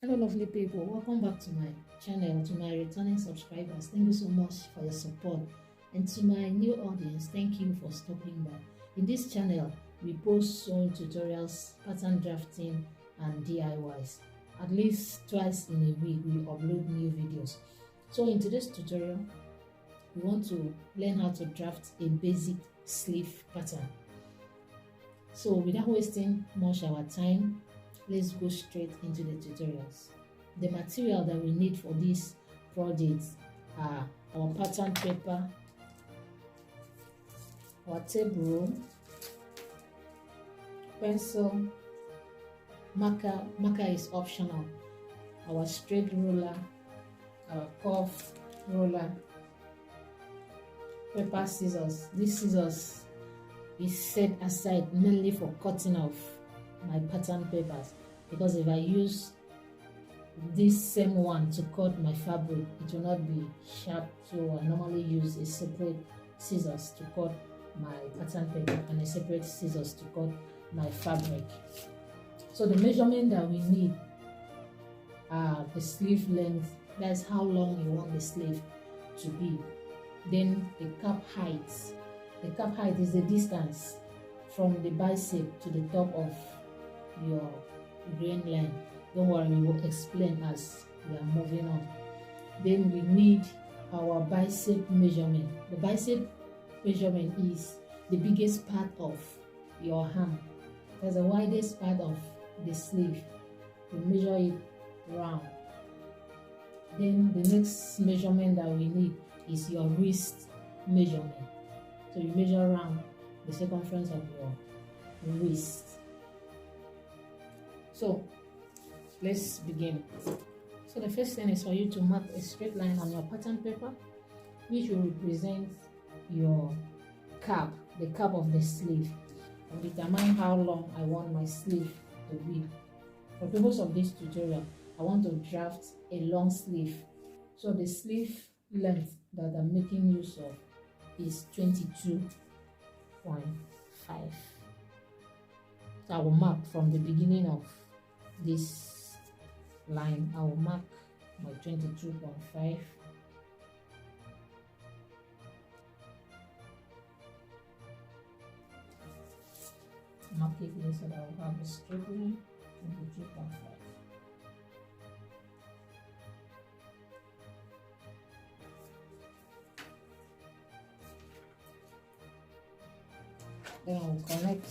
Hello lovely people, welcome back to my channel. To my returning subscribers, thank you so much for your support, and to my new audience, thank you for stopping by. In this channel we post sewing tutorials, pattern drafting and DIYs. At least twice in a week we upload new videos. So in today's tutorial we want to learn how to draft a basic sleeve pattern. So without wasting much our time, let's go straight into the tutorials. The material that we need for this project are our pattern paper, our tape roll, pencil, marker is optional, our straight roller, our curve roller, paper scissors. These scissors is set aside mainly for cutting off my pattern papers, because if I use this same one to cut my fabric, it will not be sharp. So I normally use a separate scissors to cut my pattern paper and a separate scissors to cut my fabric. So the measurement that we need are the sleeve length, that's how long you want the sleeve to be. Then the cap height. The cap height is the distance from the bicep to the top of your grain line. Don't worry, we will explain as we are moving on. Then we need our bicep measurement. The bicep measurement is the biggest part of your arm. That's the widest part of the sleeve. You measure it round. Then the next measurement that we need is your wrist measurement. So you measure around the circumference of your wrist. So let's begin. So the first thing is for you to mark a straight line on your pattern paper, which will represent your cap, the cap of the sleeve, and determine how long I want my sleeve to be. For the purpose of this tutorial, I want to draft a long sleeve. So the sleeve length that I'm making use of is 22.5. So I will mark from the beginning of this line. I will mark my 22.5. Mark it here so that I will have a straight line. 22.5. Then I will connect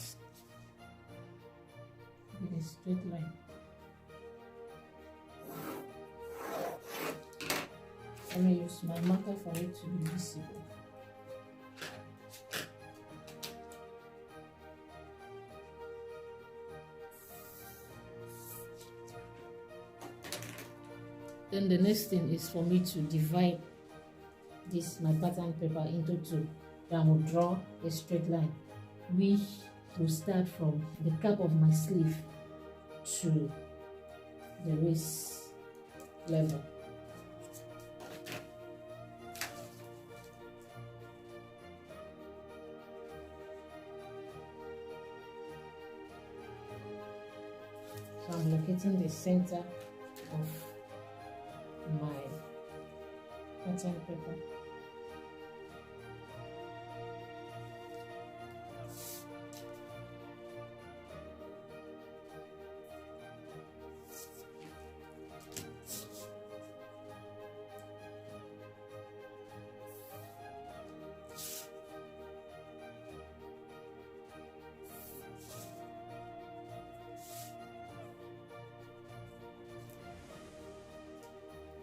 with a straight line. Let me use my marker for it to be visible. Then the next thing is for me to divide my pattern paper into two. Then I will draw a straight line, which will start from the cap of my sleeve to the wrist level. So I'm locating the center of my pattern paper.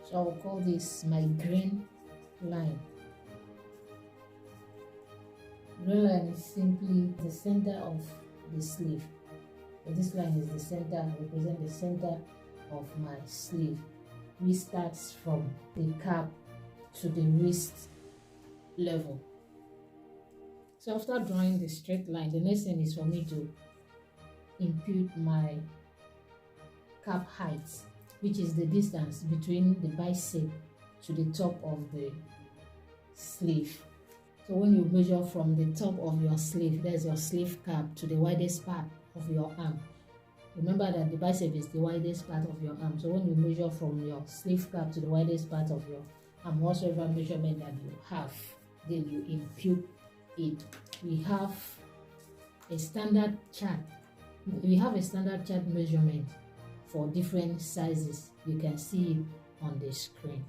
So I will call this my grain line. Grain line is simply the center of the sleeve. So this line is the center, represent the center of my sleeve, which starts from the cap to the wrist level. So after drawing the straight line, the next thing is for me to impute my cap height, which is the distance between the bicep to the top of the sleeve. So when you measure from the top of your sleeve, there's your sleeve cap, to the widest part of your arm, Remember that the bicep is the widest part of your arm. So when you measure from your sleeve cap to the widest part of your arm, whatsoever measurement that you have, then you impute it. We have a standard chart. We have a standard chart measurement for different sizes. You can see it on the screen.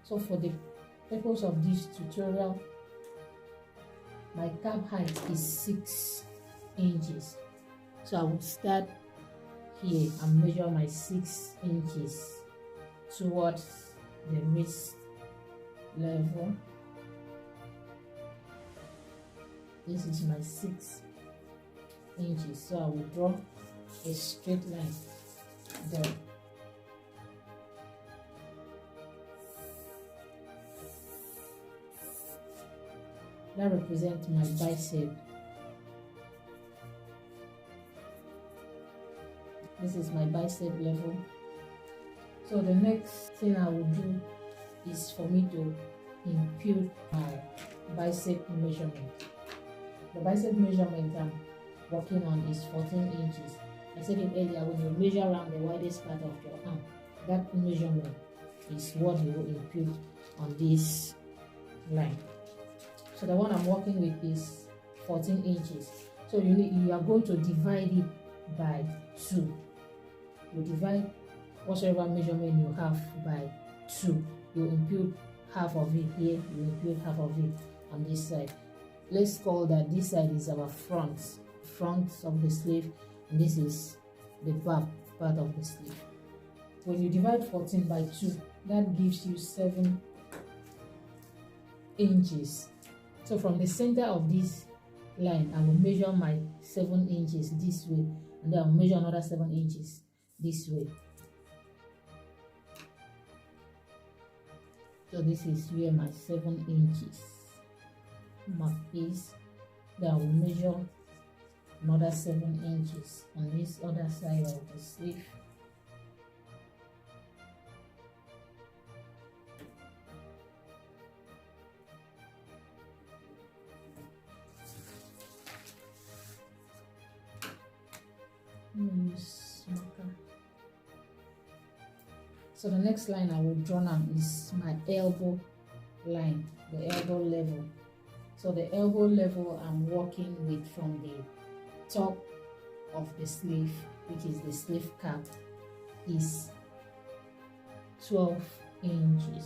So for the purpose of this tutorial, my cap height is 6 inches. So I will start here and measure my 6 inches towards the wrist level. This is my 6 inches. So I will draw a straight line there. That represents my bicep. This is my bicep level. So the next thing I will do is for me to impute my bicep measurement. The bicep measurement I'm working on is 14 inches. I said it earlier, when you measure around the widest part of your arm, that measurement is what you will impute on this line. So the one I'm working with is 14 inches. So you are going to divide it by 2. You divide whatever measurement you have by 2. You impute half of it here, you impute half of it on this side. Let's call that this side is our front of the sleeve, and this is the back part of the sleeve. When you divide 14 by 2, that gives you 7 inches. So from the center of this line, I will measure my 7 inches this way, and then I'll measure another 7 inches this way. So this is where my 7 inches mark is. Then I will measure another 7 inches on this other side of the sleeve. Use marker. So the next line I will draw now is my elbow line, the elbow level. So the elbow level I'm working with from the top of the sleeve, which is the sleeve cap, is 12 inches.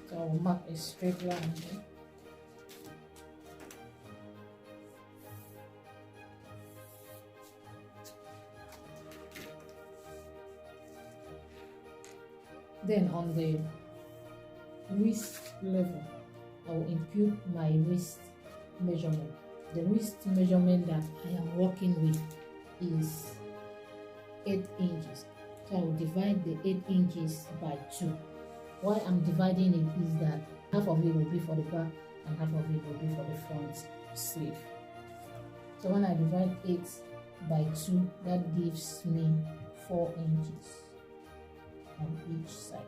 So I will mark a straight line here. Then on the wrist level, I will impute my wrist measurement. The wrist measurement that I am working with is 8 inches. So I will divide the 8 inches by 2. Why I'm dividing it is that half of it will be for the back and half of it will be for the front sleeve. So when I divide 8 by 2, that gives me 4 inches on each side.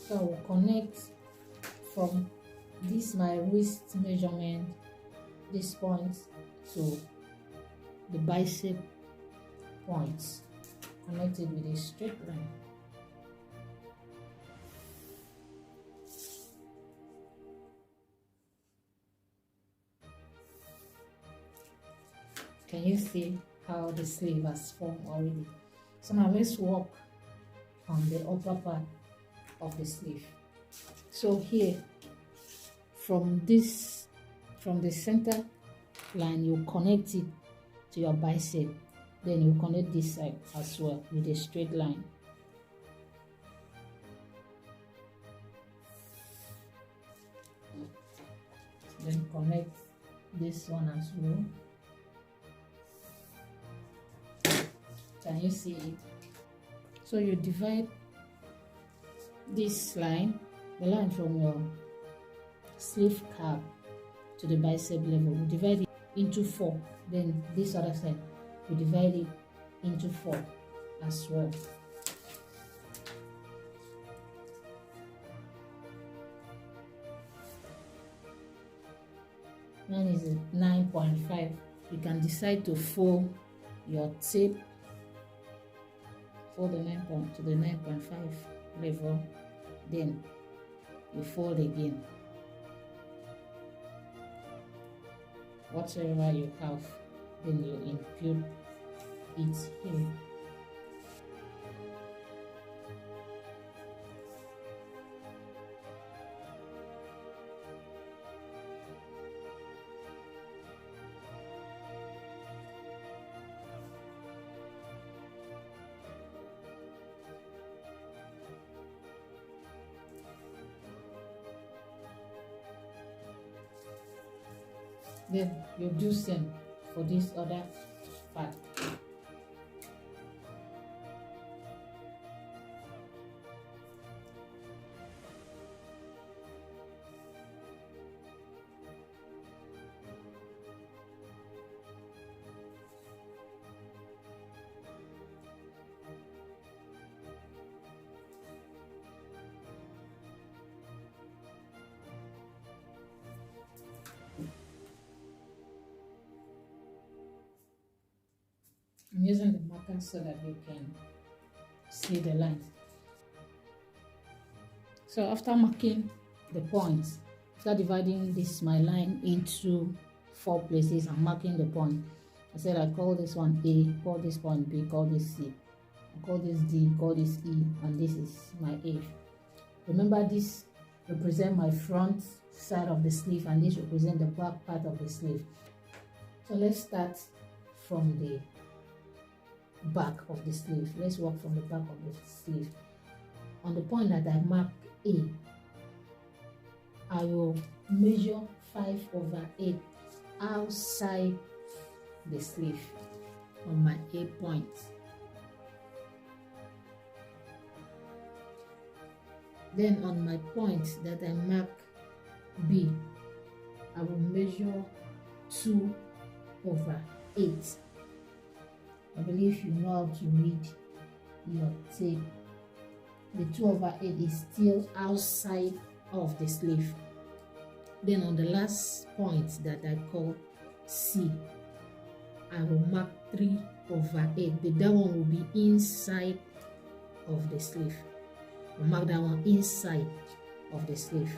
So I will connect from this my wrist measurement, this point, to the bicep points, connected with a straight line. Can you see how the sleeve has formed already? So now let's work on the upper part of the sleeve. So here, from the center line, you connect it to your bicep. Then you connect this side as well with a straight line. Then connect this one as well. Can you see it? So you divide this line, the line from your sleeve cap to the bicep level, we divide it into 4. Then this other side, we divide it into 4 as well. Mine is 9.5. You can decide to fold your tape, fold the 9 to the 9.5 level, then you fold again. Whatever you have, then you include it here. Then you do same for this other part. I'm using the marker so that you can see the lines. So after marking the points, after dividing this my line into 4 places and marking the point, I said I call this one A, call this one B, call this C, I call this D, call this E, and this is my A. Remember, this represent my front side of the sleeve and this represent the back part of the sleeve. So let's start from the back of the sleeve. Let's work from the back of the sleeve. On the point that I mark A, I will measure 5/8 outside the sleeve on my A point. Then on my point that I mark B, I will measure 2/8. I believe you know how to read your tape. The 2/8 is still outside of the sleeve. Then on the last point that I call C, I will mark 3/8, but that one will be inside of the sleeve. I'll mark that one inside of the sleeve.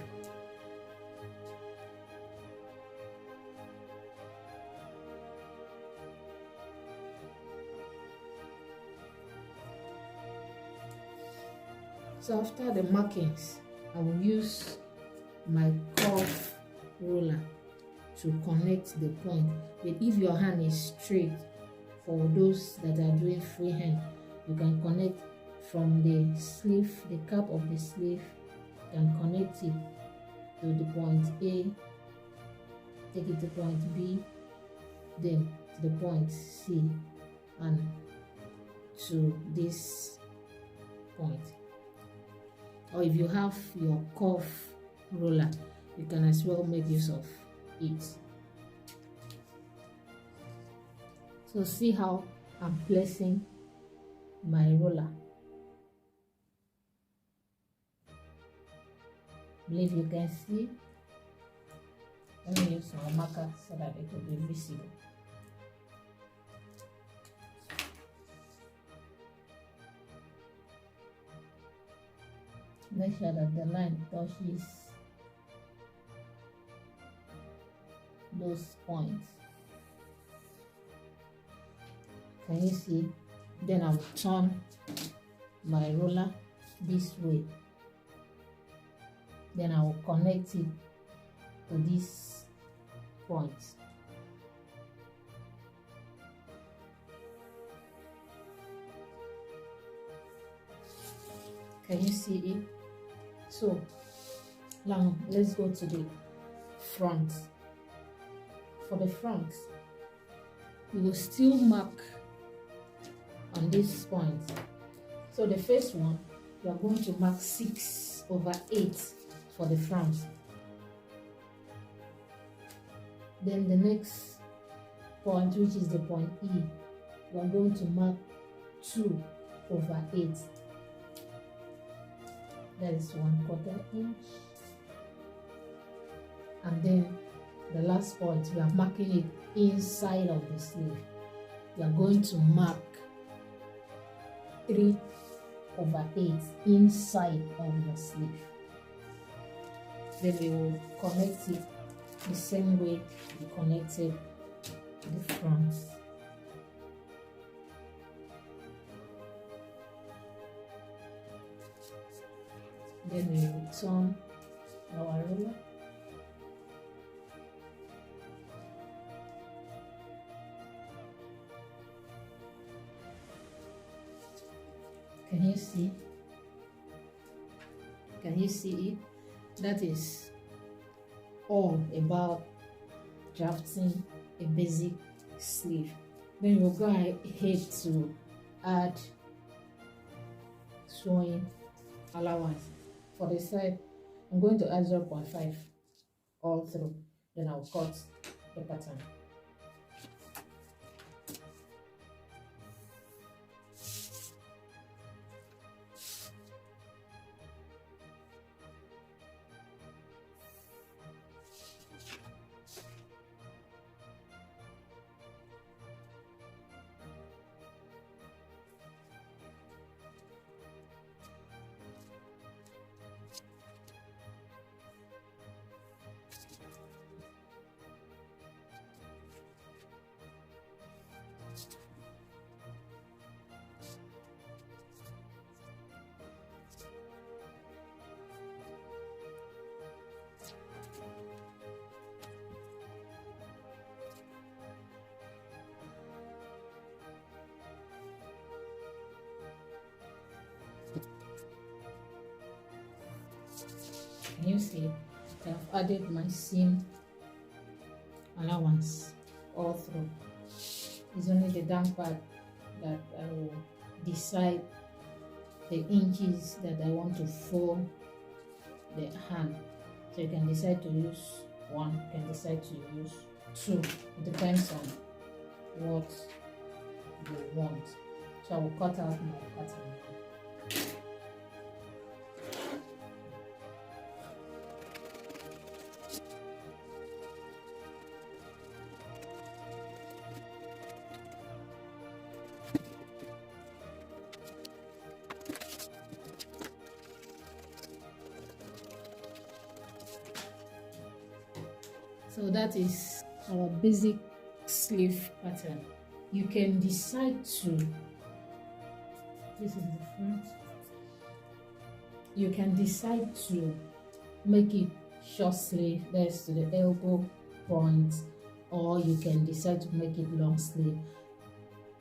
So after the markings, I will use my curve ruler to connect the point. But if your hand is straight, for those that are doing freehand, you can connect from the sleeve, the cap of the sleeve, you can connect it to the point A, take it to point B, then to the point C, and to this point. Or if you have your curve ruler, you can as well make use of it. So see how I'm placing my ruler. Believe you can see. Let me use my marker so that it will be visible. Make sure that the line touches those points. Can you see? Then I will turn my ruler this way. Then I will connect it to this point. Can you see it? So now let's go to the front. For the front, we will still mark on this point. So the first one, you are going to mark 6/8 for the front. Then the next point, which is the point E, you are going to mark 2/8. That is 1/4 inch. And then the last point, we are marking it inside of the sleeve. You are going to mark 3/8 inside of your sleeve. Then we will connect it the same way we connected the front. Then we will turn our ruler. Can you see? Can you see it? That is all about drafting a basic sleeve. Then we'll go ahead to add sewing allowance. For the side, I'm going to add 0.5 all through. Then I'll cut the pattern. Can you see? I've added my seam allowance all through. It's only the down part that I will decide the inches that I want to fold the hand. So you can decide to use 1, you can decide to use 2. It depends on what you want. So I will cut out my pattern. So that is our basic sleeve pattern. You can decide to, this is the front, you can decide to make it short sleeve, that's to the elbow point, or you can decide to make it long sleeve.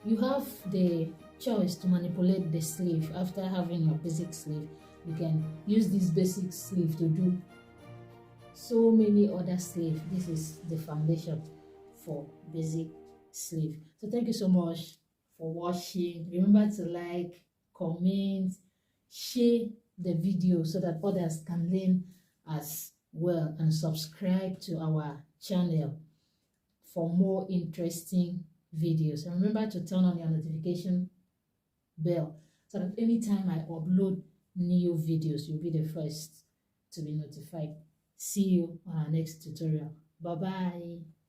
You have the choice to manipulate the sleeve. After having your basic sleeve, you can use this basic sleeve to do so many other sleeves. This is the foundation for basic sleeve. So thank you so much for watching. Remember to like, comment, share the video so that others can learn as well, and subscribe to our channel for more interesting videos. And remember to turn on your notification bell so that anytime I upload new videos, you'll be the first to be notified. See you on our next tutorial. Bye bye.